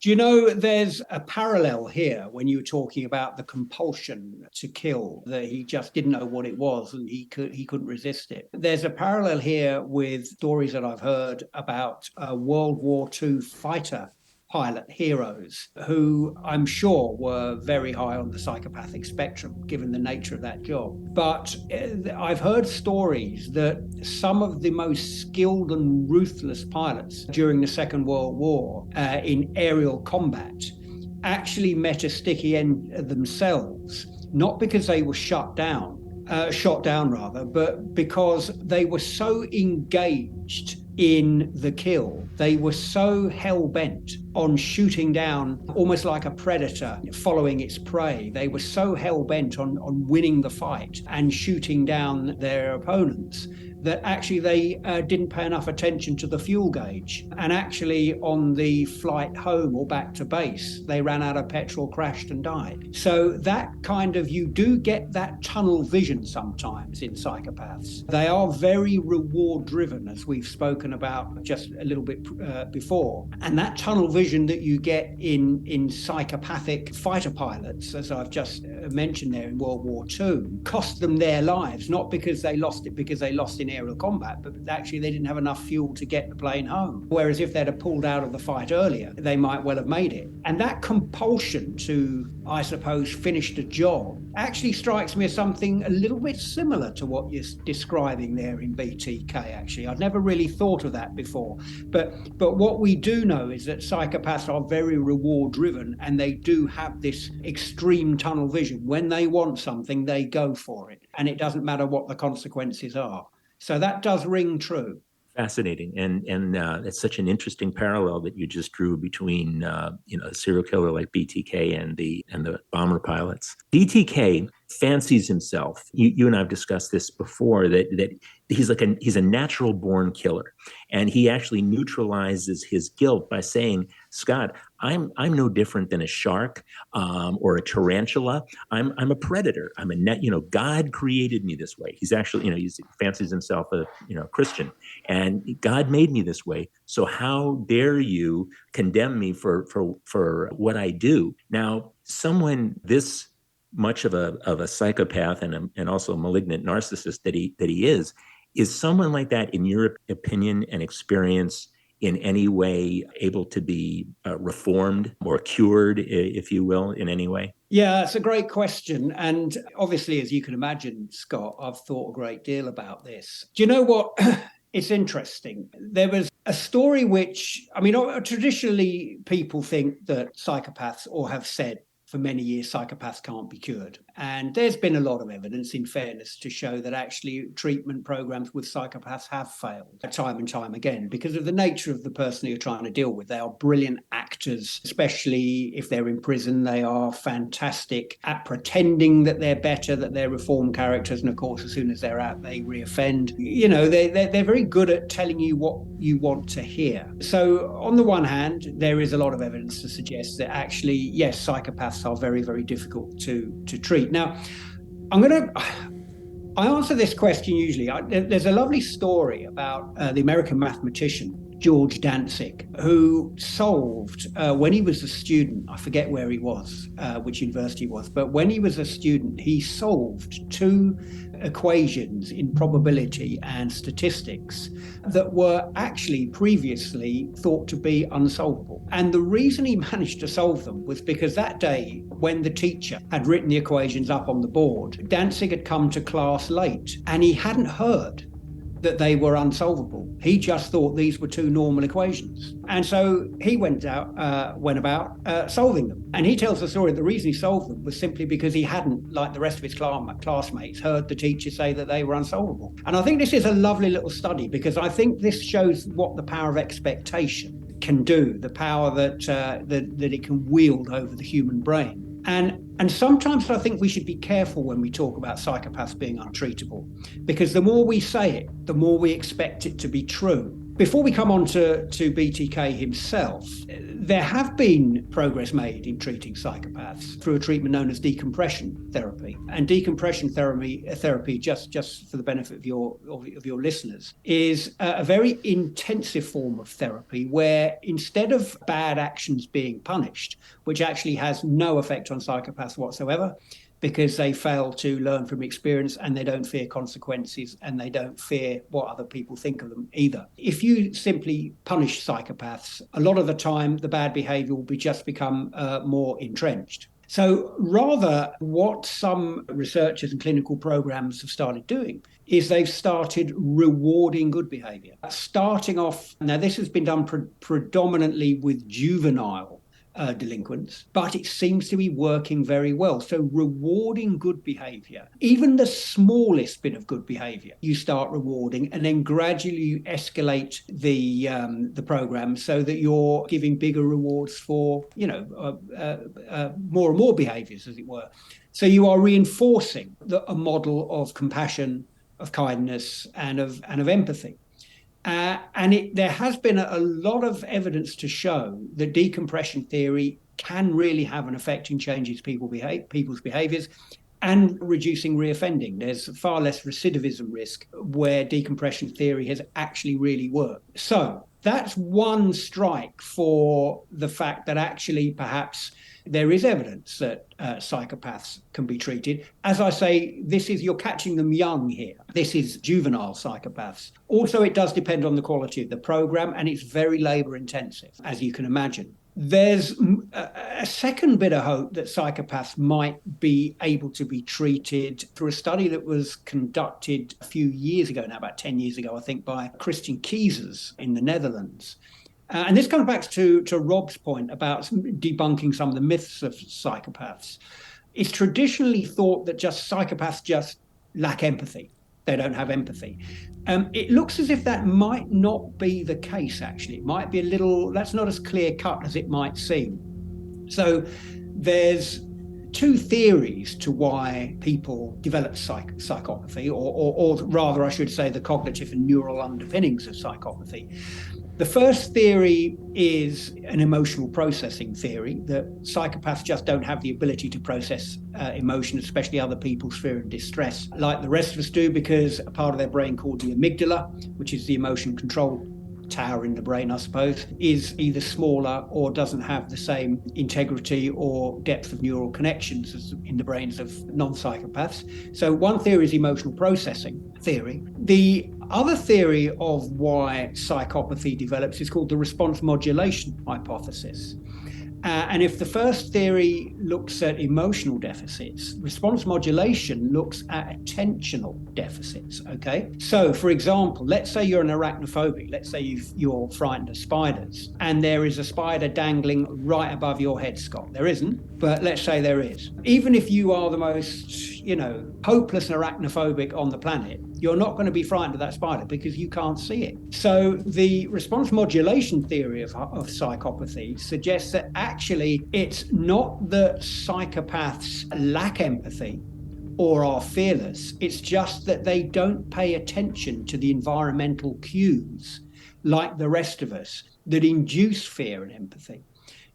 Do you know, there's a parallel here when you were talking about the compulsion to kill, that he just didn't know what it was and he couldn't resist it. There's a parallel here with stories that I've heard about World War II fighter pilot heroes who I'm sure were very high on the psychopathic spectrum, given the nature of that job. But I've heard stories that some of the most skilled and ruthless pilots during the Second World War in aerial combat actually met a sticky end themselves, not because they were shot down, but because they were so engaged in the kill. They were so hell-bent on shooting down, almost like a predator following its prey. They were so hell-bent on winning the fight and shooting down their opponents that actually they didn't pay enough attention to the fuel gauge. And actually on the flight home or back to base, they ran out of petrol, crashed and died. So that kind of, you do get that tunnel vision sometimes in psychopaths. They are very reward driven, as we've spoken about just a little bit before. And that tunnel vision that you get in psychopathic fighter pilots, as I've just mentioned there in World War II, cost them their lives, not because they lost it because they lost in aerial combat, but actually they didn't have enough fuel to get the plane home. Whereas if they'd have pulled out of the fight earlier, they might well have made it. And that compulsion to, I suppose, finish the job actually strikes me as something a little bit similar to what you're describing there in BTK, actually. I'd never really thought of that before. But what we do know is that psychopaths are very reward driven, and they do have this extreme tunnel vision. When they want something, they go for it, and it doesn't matter what the consequences are. So that does ring true. Fascinating, and it's such an interesting parallel that you just drew between a serial killer like BTK and the bomber pilots. BTK fancies himself. You and I've discussed this before, that he's a natural born killer, and he actually neutralizes his guilt by saying, Scott, I'm no different than a shark or a tarantula. I'm a predator. I'm God created me this way. He's actually, he fancies himself a Christian, and God made me this way. So how dare you condemn me for what I do? Now, someone this much of a psychopath and also a malignant narcissist that he is someone like that, in your opinion and experience, in any way able to be reformed or cured, if you will, in any way? Yeah, it's a great question. And obviously, as you can imagine, Scott, I've thought a great deal about this. Do you know what? It's interesting. There was a story which, traditionally people think that psychopaths, or have said for many years psychopaths can't be cured. And there's been a lot of evidence, in fairness, to show that actually treatment programs with psychopaths have failed time and time again because of the nature of the person you're trying to deal with. They are brilliant actors, especially if they're in prison. They are fantastic at pretending that they're better, that they're reformed characters. And of course, as soon as they're out, they reoffend. You know, they're very good at telling you what you want to hear. So on the one hand, there is a lot of evidence to suggest that actually, yes, psychopaths are very, very difficult to treat. Now, I answer this question usually. There's a lovely story about the American mathematician George Dantzig, who solved, when he was a student, I forget where he was, which university he was, but when he was a student, he solved two equations in probability and statistics that were actually previously thought to be unsolvable. And the reason he managed to solve them was because that day, when the teacher had written the equations up on the board, Dantzig had come to class late and he hadn't heard that they were unsolvable. He just thought these were two normal equations. And so he went about solving them. And he tells the story that the reason he solved them was simply because he hadn't, like the rest of his classmates, heard the teacher say that they were unsolvable. And I think this is a lovely little study because I think this shows what the power of expectation can do, the power that it can wield over the human brain. And sometimes I think we should be careful when we talk about psychopaths being untreatable, because the more we say it, the more we expect it to be true. Before we come on to BTK himself, there have been progress made in treating psychopaths through a treatment known as decompression therapy. And decompression therapy, just for the benefit of your listeners, is a very intensive form of therapy where instead of bad actions being punished, which actually has no effect on psychopaths whatsoever, because they fail to learn from experience and they don't fear consequences and they don't fear what other people think of them either. If you simply punish psychopaths, a lot of the time the bad behavior will just become more entrenched. So rather, what some researchers and clinical programs have started doing is they've started rewarding good behavior. Starting off, now this has been done predominantly with juvenile delinquents, but it seems to be working very well. So rewarding good behavior, even the smallest bit of good behavior, you start rewarding, and then gradually you escalate the program so that you're giving bigger rewards for more and more behaviors, as it were. So you are reinforcing a model of compassion, of kindness, and of empathy. There has been a lot of evidence to show that decompression theory can really have an effect in changing people's behaviors and reducing reoffending. There's far less recidivism risk where decompression theory has actually really worked. So that's one strike for the fact that actually perhaps there is evidence that psychopaths can be treated. As I say, you're catching them young here. This is juvenile psychopaths. Also, it does depend on the quality of the program, and it's very labor intensive, as you can imagine. There's a second bit of hope that psychopaths might be able to be treated through a study that was conducted a few years ago now, about 10 years ago, I think, by Christian Kiezers in the Netherlands. And this comes back to Rob's point about debunking some of the myths of psychopaths. It's traditionally thought that psychopaths just lack empathy. They don't have empathy. It looks as if that might not be the case, actually. It might be that's not as clear cut as it might seem. So there's two theories to why people develop psychopathy, or rather, I should say, the cognitive and neural underpinnings of psychopathy. The first theory is an emotional processing theory, that psychopaths just don't have the ability to process emotion, especially other people's fear and distress, like the rest of us do, because a part of their brain called the amygdala, which is the emotion control tower in the brain, I suppose, is either smaller or doesn't have the same integrity or depth of neural connections as in the brains of non-psychopaths. So one theory is emotional processing theory. The other theory of why psychopathy develops is called the response modulation hypothesis. And if the first theory looks at emotional deficits, response modulation looks at attentional deficits, okay? So, for example, let's say you're an arachnophobic. Let's say you're frightened of spiders, and there is a spider dangling right above your head, Scott. There isn't, but let's say there is. Even if you are the most, hopeless arachnophobic on the planet, you're not going to be frightened of that spider because you can't see it. So the response modulation theory of psychopathy suggests that actually it's not that psychopaths lack empathy or are fearless. It's just that they don't pay attention to the environmental cues like the rest of us that induce fear and empathy.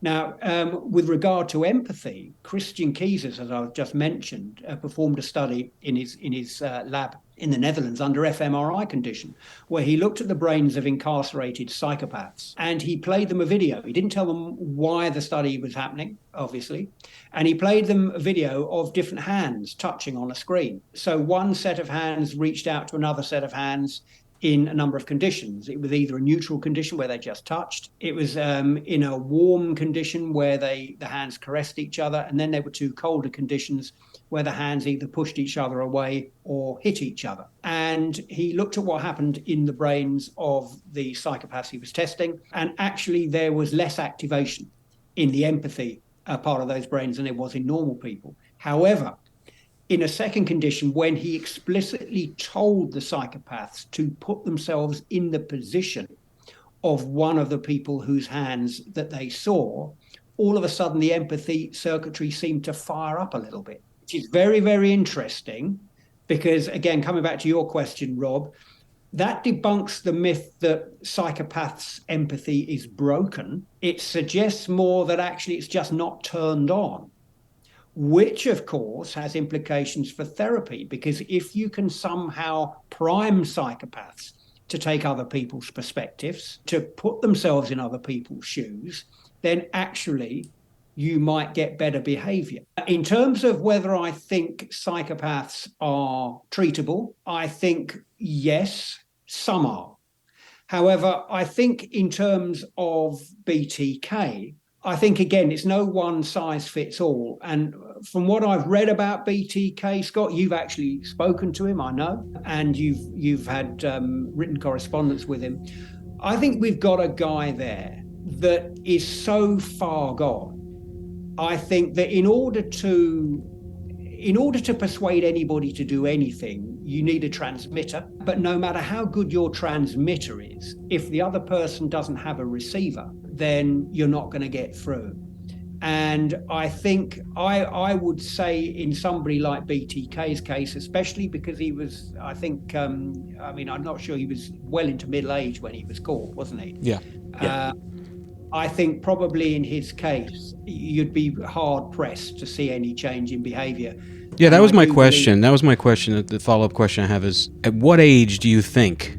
Now, with regard to empathy, Christian Keizers, as I've just mentioned, performed a study in his lab in the Netherlands under fMRI condition, where he looked at the brains of incarcerated psychopaths and he played them a video. He didn't tell them why the study was happening, obviously, and he played them a video of different hands touching on a screen. So one set of hands reached out to another set of hands in a number of conditions. It was either a neutral condition where they just touched. It was in a warm condition where the hands caressed each other. And then there were two colder conditions where the hands either pushed each other away or hit each other. And he looked at what happened in the brains of the psychopaths he was testing. And actually there was less activation in the empathy part of those brains than there was in normal people. However, in a second condition, when he explicitly told the psychopaths to put themselves in the position of one of the people whose hands that they saw, all of a sudden the empathy circuitry seemed to fire up a little bit, which is very, very interesting because, again, coming back to your question, Rob, that debunks the myth that psychopaths' empathy is broken. It suggests more that actually it's just not turned on, which, of course, has implications for therapy, because if you can somehow prime psychopaths to take other people's perspectives, to put themselves in other people's shoes, then actually you might get better behavior. In terms of whether I think psychopaths are treatable, I think yes, some are. However, I think in terms of BTK, I think, again, it's no one size fits all. And from what I've read about BTK, Scott, you've actually spoken to him, I know, and you've had written correspondence with him. I think we've got a guy there that is so far gone. I think that in order to persuade anybody to do anything, you need a transmitter. But no matter how good your transmitter is, if the other person doesn't have a receiver, then you're not going to get through. And I think I would say in somebody like BTK's case, especially because he was, I think, I'm not sure, he was well into middle age when he was caught, wasn't he? Yeah. I think probably in his case, you'd be hard pressed to see any change in behavior. Yeah, that was my question. That was my question. The follow-up question I have is, at what age do you think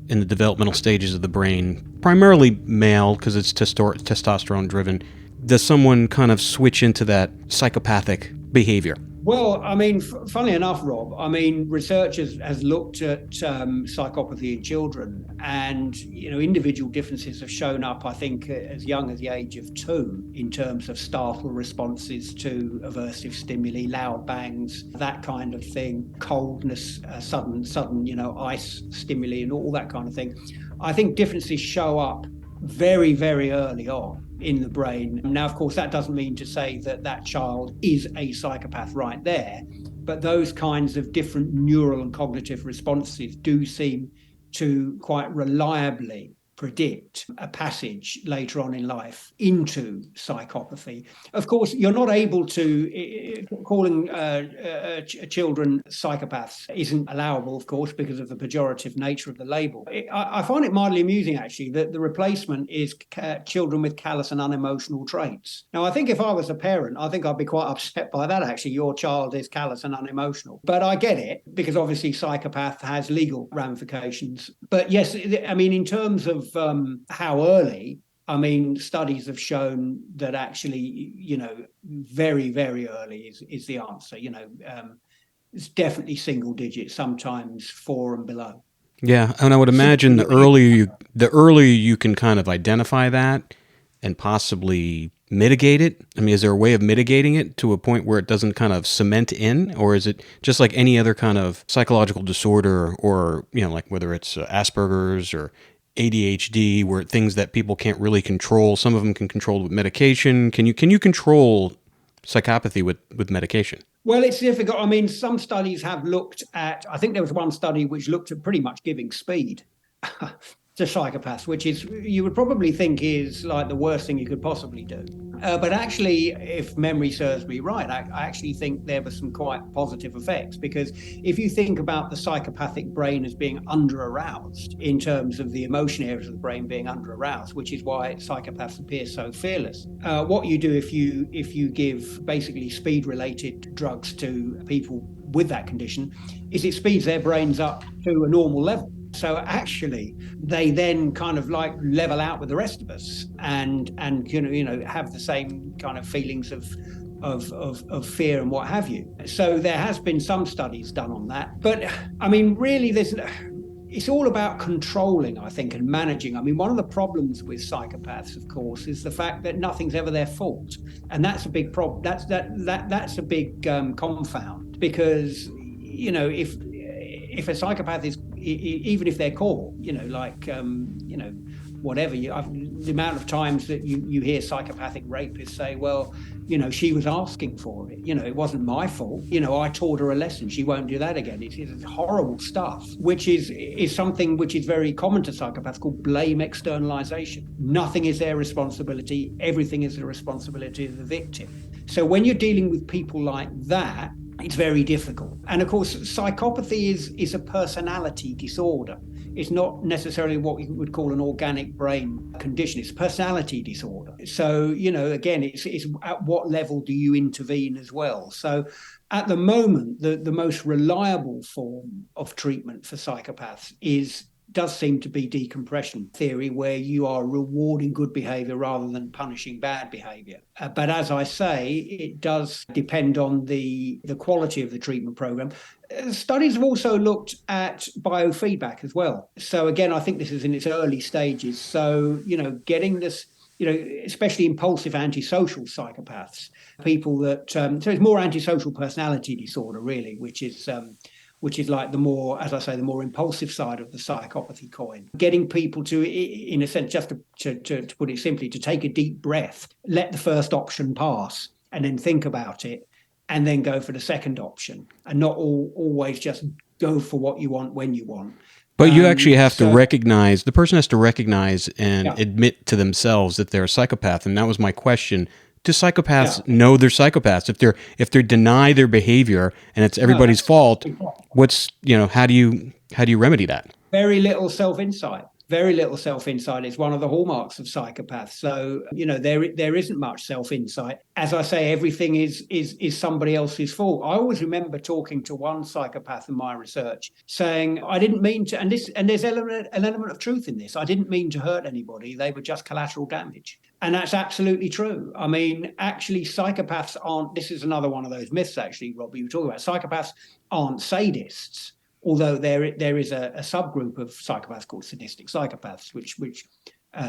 in the developmental stages of the brain, primarily male because it's testosterone driven, does someone kind of switch into that psychopathic behavior? Well, I mean, funnily enough, Rob, I mean, research has looked at psychopathy in children, and, individual differences have shown up, I think, as young as the age of 2 in terms of startle responses to aversive stimuli, loud bangs, that kind of thing, coldness, sudden, ice stimuli and all that kind of thing. I think differences show up very, very early on in the brain. Now, of course, that doesn't mean to say that that child is a psychopath right there, but those kinds of different neural and cognitive responses do seem to quite reliably predict a passage later on in life into psychopathy. Of course, you're not able to, calling children psychopaths isn't allowable, of course, because of the pejorative nature of the label. I find it mildly amusing, actually, that the replacement is children with callous and unemotional traits. Now, I think if I was a parent, I think I'd be quite upset by that, actually. Your child is callous and unemotional. But I get it, because obviously psychopath has legal ramifications. But yes, I mean, in terms of how early, I mean, studies have shown that actually, very, very early is the answer. It's definitely single digits, sometimes 4 and below. Yeah, and I would imagine the earlier you can kind of identify that and possibly mitigate it? I mean, is there a way of mitigating it to a point where it doesn't kind of cement in, or is it just like any other kind of psychological disorder, or, like whether it's Asperger's or ADHD, where things that people can't really control, some of them can control with medication. Can you control psychopathy with medication? Well, it's difficult. I mean, some studies have looked at, I think there was one study which looked at pretty much giving speed to psychopaths, which is, you would probably think is like the worst thing you could possibly do. But actually, if memory serves me right, I actually think there were some quite positive effects, because if you think about the psychopathic brain as being under-aroused in terms of the emotion areas of the brain being under-aroused, which is why psychopaths appear so fearless. What you do if you give basically speed-related drugs to people with that condition is it speeds their brains up to a normal level. So actually, they then kind of like level out with the rest of us, and have the same kind of feelings of fear and what have you. So there has been some studies done on that, but I mean, really, it's all about controlling, I think, and managing. I mean, one of the problems with psychopaths, of course, is the fact that nothing's ever their fault, and that's a big problem. That's a big confound, because if a psychopath is, even if they're caught, whatever, the amount of times that you hear psychopathic rapists say, well, she was asking for it, it wasn't my fault, I taught her a lesson, she won't do that again. It's horrible stuff, which is something which is very common to psychopaths, called blame externalization. Nothing is their responsibility, everything is the responsibility of the victim. So when you're dealing with people like that, it's very difficult. And of course, psychopathy is a personality disorder. It's not necessarily what you would call an organic brain condition. It's a personality disorder. So, again, it's at what level do you intervene as well? So at the moment, the most reliable form of treatment for psychopaths does seem to be decompression theory, where you are rewarding good behavior rather than punishing bad behavior. But as I say, it does depend on the quality of the treatment program. Studies have also looked at biofeedback as well. So again, I think this is in its early stages. So, getting this, especially impulsive antisocial psychopaths, people that, so it's more antisocial personality disorder, really, which is like the more, as I say, the more impulsive side of the psychopathy coin. Getting people to, in a sense, just to put it simply, to take a deep breath, let the first option pass, and then think about it, and then go for the second option, and not always just go for what you want when you want. But you actually have to recognize, the person has to recognize and admit to themselves that they're a psychopath. And that was my question. Do psychopaths know they're psychopaths? If they deny their behavior and it's everybody's fault, how do you remedy that? Very little self-insight. Very little self-insight is one of the hallmarks of psychopaths. So, there isn't much self-insight. As I say, everything is somebody else's fault. I always remember talking to one psychopath in my research saying, I didn't mean to, and there's an element of truth in this. I didn't mean to hurt anybody. They were just collateral damage. And that's absolutely true. I mean, actually, psychopaths aren't, this is another one of those myths, actually, Rob, you were talking about. Psychopaths aren't sadists. Although there is a subgroup of psychopaths called sadistic psychopaths, which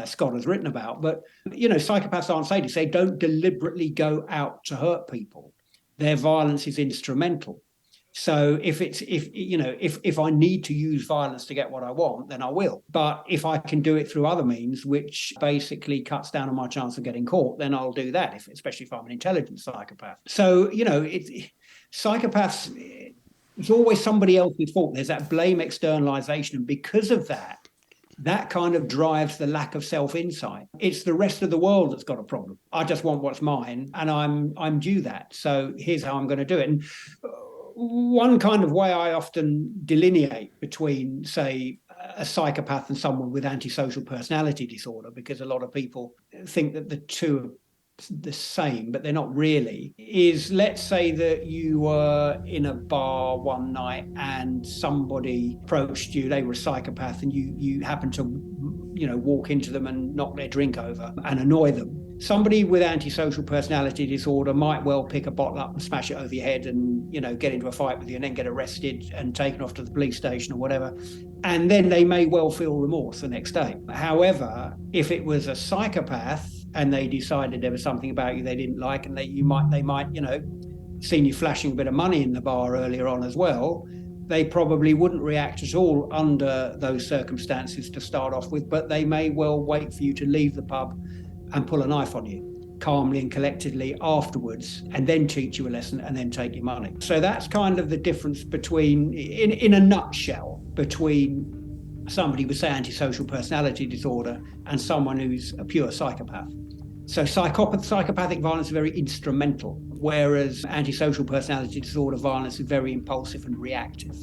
Scott has written about. But, psychopaths aren't sadists. They don't deliberately go out to hurt people. Their violence is instrumental. So if I need to use violence to get what I want, then I will. But if I can do it through other means, which basically cuts down on my chance of getting caught, then I'll do that, especially if I'm an intelligent psychopath. So, psychopaths, it's always somebody else's fault. There's that blame externalization. And because of that kind of drives the lack of self-insight. It's the rest of the world that's got a problem. I just want what's mine, and I'm due that. So here's how I'm going to do it. And one kind of way I often delineate between, say, a psychopath and someone with antisocial personality disorder, because a lot of people think that the two are the same, but they're not really, is, let's say that you were in a bar one night and somebody approached you, they were a psychopath, and you happened to walk into them and knock their drink over and annoy them. Somebody with antisocial personality disorder might well pick a bottle up and smash it over your head and, get into a fight with you and then get arrested and taken off to the police station or whatever. And then they may well feel remorse the next day. However, if it was a psychopath, and they decided there was something about you they didn't like, and they might, seen you flashing a bit of money in the bar earlier on as well, they probably wouldn't react at all under those circumstances to start off with, but they may well wait for you to leave the pub and pull a knife on you calmly and collectedly afterwards, and then teach you a lesson and then take your money. So that's kind of the difference between, in a nutshell, between somebody with, say, antisocial personality disorder and someone who's a pure psychopath. So psychopathic violence is very instrumental, whereas antisocial personality disorder violence is very impulsive and reactive.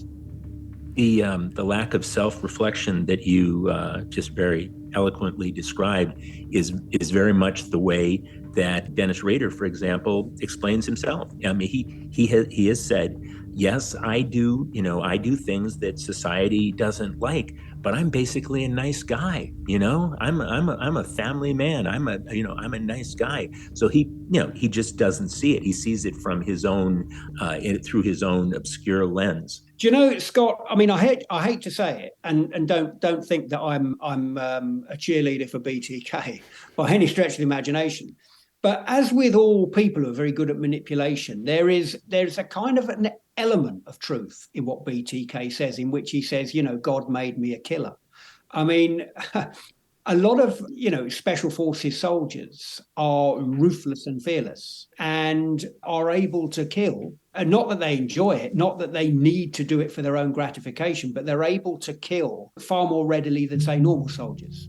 The lack of self-reflection that you just very eloquently described is very much the way that Dennis Rader, for example, explains himself. I mean, he has said, yes, I do things that society doesn't like, but I'm basically a nice guy. I'm a family man. I'm a nice guy. So he just doesn't see it. He sees it from his own, through his own obscure lens. Do you know, Scott? I mean, I hate to say it, and don't think that I'm a cheerleader for BTK by any stretch of the imagination. But as with all people who are very good at manipulation, there's a kind of an element of truth in what BTK says, in which he says, God made me a killer. I mean, a lot of, special forces soldiers are ruthless and fearless and are able to kill. And not that they enjoy it, not that they need to do it for their own gratification, but they're able to kill far more readily than, say, normal soldiers.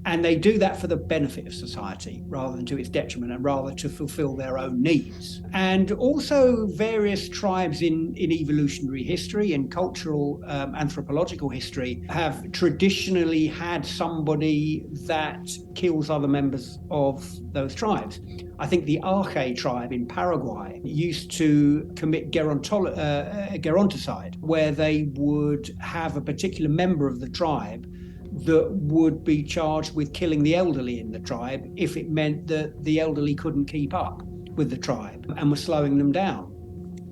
And they do that for the benefit of society rather than to its detriment, and rather to fulfill their own needs. And also various tribes in evolutionary history and cultural anthropological history have traditionally had somebody that kills other members of those tribes. I think the Arche tribe in Paraguay used to commit geronticide, where they would have a particular member of the tribe that would be charged with killing the elderly in the tribe if it meant that the elderly couldn't keep up with the tribe and were slowing them down.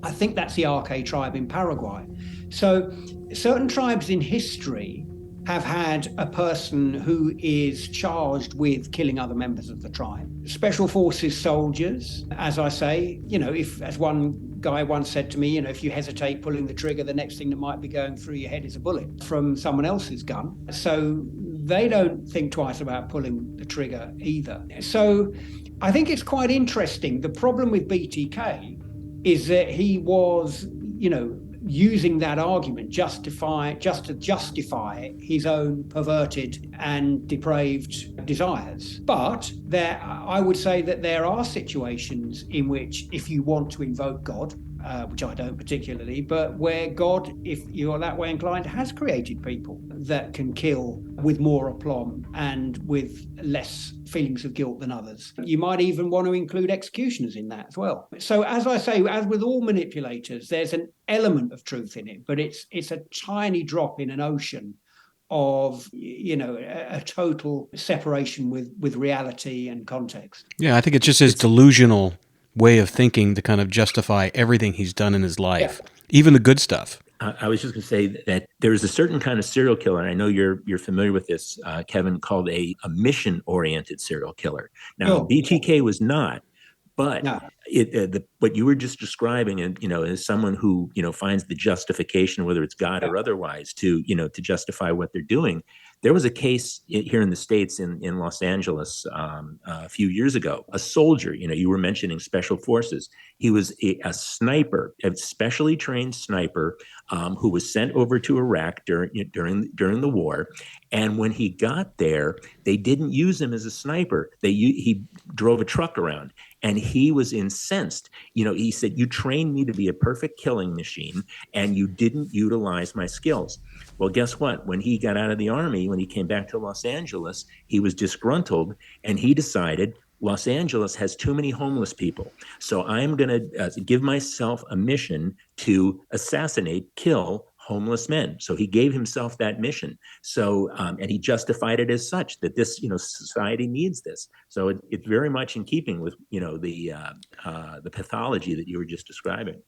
I think that's the Arche tribe in Paraguay. So certain tribes in history have had a person who is charged with killing other members of the tribe. Special forces soldiers, as I say, if, as one guy once said to me, if you hesitate pulling the trigger, the next thing that might be going through your head is a bullet from someone else's gun. So they don't think twice about pulling the trigger either. So I think it's quite interesting. The problem with BTK is that he was, using that argument just to justify his own perverted and depraved desires. But I would say that there are situations in which, if you want to invoke God, which I don't particularly, but where God, if you're that way inclined, has created people that can kill with more aplomb and with less feelings of guilt than others. You might even want to include executioners in that as well. So as I say, as with all manipulators, there's an element of truth in it, but it's a tiny drop in an ocean of, a total separation with reality and context. Yeah, I think it's just his delusional way of thinking to kind of justify everything he's done in his life, even the good stuff. I was just going to say that there is a certain kind of serial killer, and I know you're familiar with this, Kevin, called a mission-oriented serial killer. Now, BTK was not, but what you were just describing, and as someone who finds the justification, whether it's God or otherwise, to justify what they're doing. There was a case here in the States in Los Angeles a few years ago. A soldier, you were mentioning special forces. He was a sniper, a specially trained sniper who was sent over to Iraq during the war. And when he got there, they didn't use him as a sniper. He drove a truck around. And he was incensed. He said, "You trained me to be a perfect killing machine, and you didn't utilize my skills." Well, guess what? When he got out of the Army, when he came back to Los Angeles, he was disgruntled, and he decided Los Angeles has too many homeless people. So I'm going to give myself a mission to kill homeless men. So he gave himself that mission. So, and he justified it as such, that this, society needs this. So it's very much in keeping with, the pathology that you were just describing.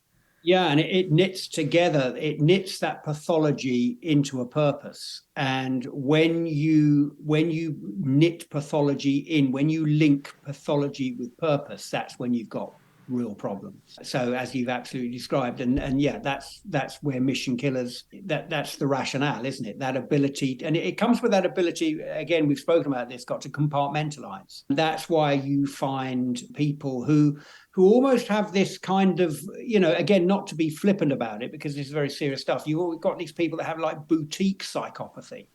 Yeah, and it knits together. It knits that pathology into a purpose. And when you knit pathology in, when you link pathology with purpose, that's when you've got real problems. So as you've absolutely described, and yeah, that's where mission killers, that's the rationale, isn't it? That ability, and it comes with that ability, again, we've spoken about this, got to compartmentalize. That's why you find people who almost have this kind of, again, not to be flippant about it, because this is very serious stuff. You've always got these people that have like boutique psychopathy.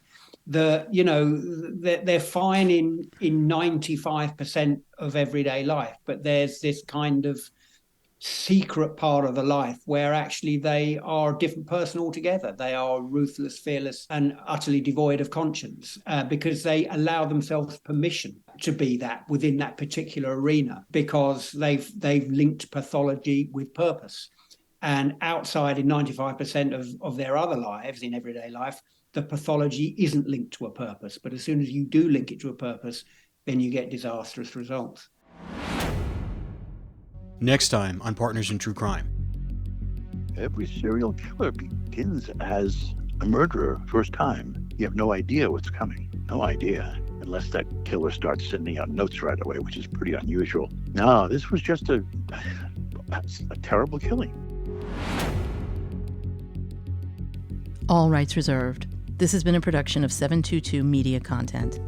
They're fine in 95% of everyday life, but there's this kind of secret part of the life where actually they are a different person altogether. They are ruthless, fearless, and utterly devoid of conscience, because they allow themselves permission to be that within that particular arena, because they've linked pathology with purpose. And outside, in 95% of their other lives, in everyday life, the pathology isn't linked to a purpose. But as soon as you do link it to a purpose, then you get disastrous results. Next time on Partners in True Crime. Every serial killer begins as a murderer first time. You have no idea what's coming. No idea. Unless that killer starts sending out notes right away, which is pretty unusual. No, this was just a terrible killing. All rights reserved. This has been a production of 722 Media Content.